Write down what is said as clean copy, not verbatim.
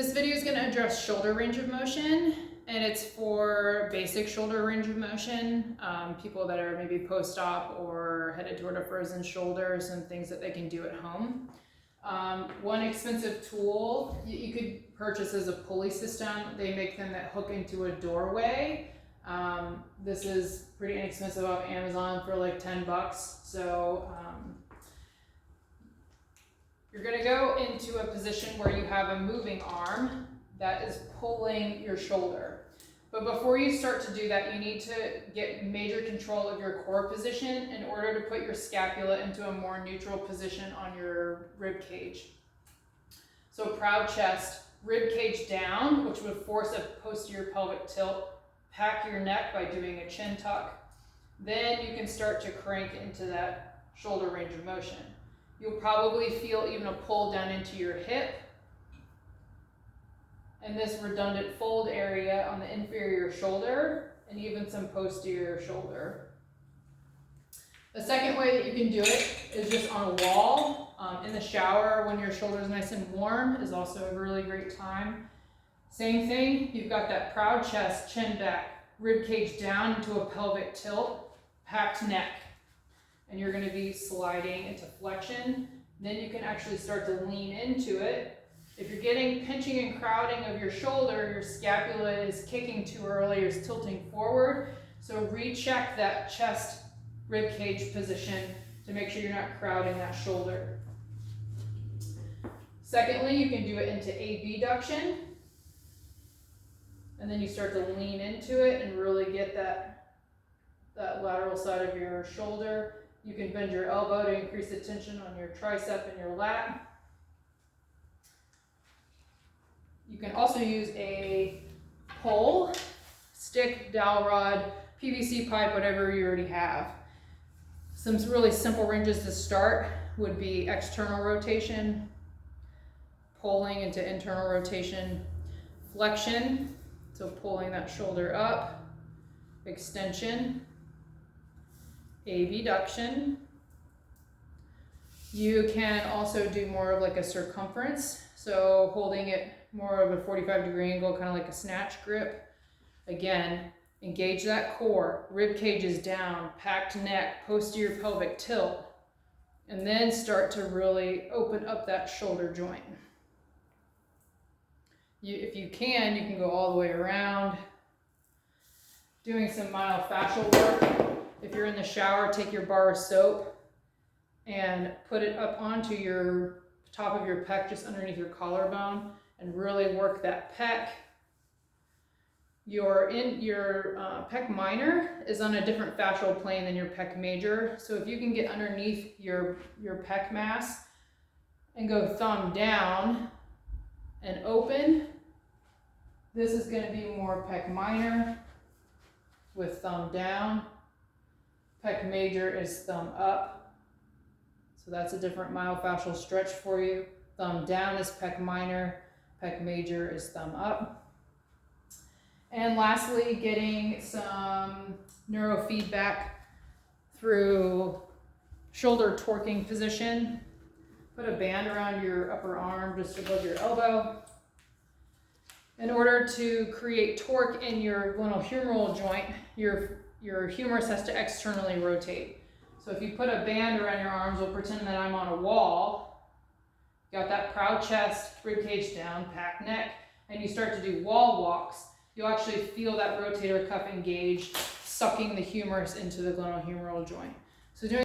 This video is going to address shoulder range of motion, and it's for basic shoulder range of motion, people that are maybe post-op or headed toward a frozen shoulder, some things that they can do at home. One expensive tool you could purchase is a pulley system. They make them that hook into a doorway. This is pretty inexpensive off Amazon for like 10 bucks. So you're going to go into a position where you have a moving arm that is pulling your shoulder. But before you start to do that, you need to get major control of your core position in order to put your scapula into a more neutral position on your rib cage. So proud chest, rib cage down, which would force a posterior pelvic tilt. Pack your neck by doing a chin tuck. Then you can start to crank into that shoulder range of motion. You'll probably feel even a pull down into your hip and this redundant fold area on the inferior shoulder and even some posterior shoulder. The second way that you can do it is just on a wall. In the shower when your shoulder is nice and warm is also a really great time. Same thing, you've got that proud chest, chin back, rib cage down into a pelvic tilt, packed neck. And you're going to be sliding into flexion. Then you can actually start to lean into it. If you're getting pinching and crowding of your shoulder, your scapula is kicking too early or is tilting forward. So recheck that chest rib cage position to make sure you're not crowding that shoulder. Secondly, you can do it into abduction. And then you start to lean into it and really get that lateral side of your shoulder. You can bend your elbow to increase the tension on your tricep and your lat. You can also use a pole, stick, dowel rod, PVC pipe, whatever you already have. Some really simple ranges to start would be external rotation, pulling into internal rotation, flexion, so pulling that shoulder up, extension, abduction. You can also do more of like a circumference, so holding it more of a 45-degree angle, kind of like a snatch grip. Again, engage that core, rib cage is down, packed neck, posterior pelvic tilt, and then start to really open up that shoulder joint. If you can go all the way around, doing some myofascial work. If you're in the shower, take your bar of soap and put it up onto your top of your pec, just underneath your collarbone, and really work that pec. Your pec minor is on a different fascial plane than your pec major. So if you can get underneath your pec mass and go thumb down and open, this is going to be more pec minor with thumb down. Pec major is thumb up. So that's a different myofascial stretch for you. Thumb down is pec minor, pec major is thumb up. And lastly, getting some neurofeedback through shoulder torquing position. Put a band around your upper arm just above your elbow. In order to create torque in your glenohumeral joint, your humerus has to externally rotate. So if you put a band around your arms, we'll pretend that I'm on a wall. Got that proud chest, rib cage down, packed neck, and you start to do wall walks. You'll actually feel that rotator cuff engage, sucking the humerus into the glenohumeral joint. So doing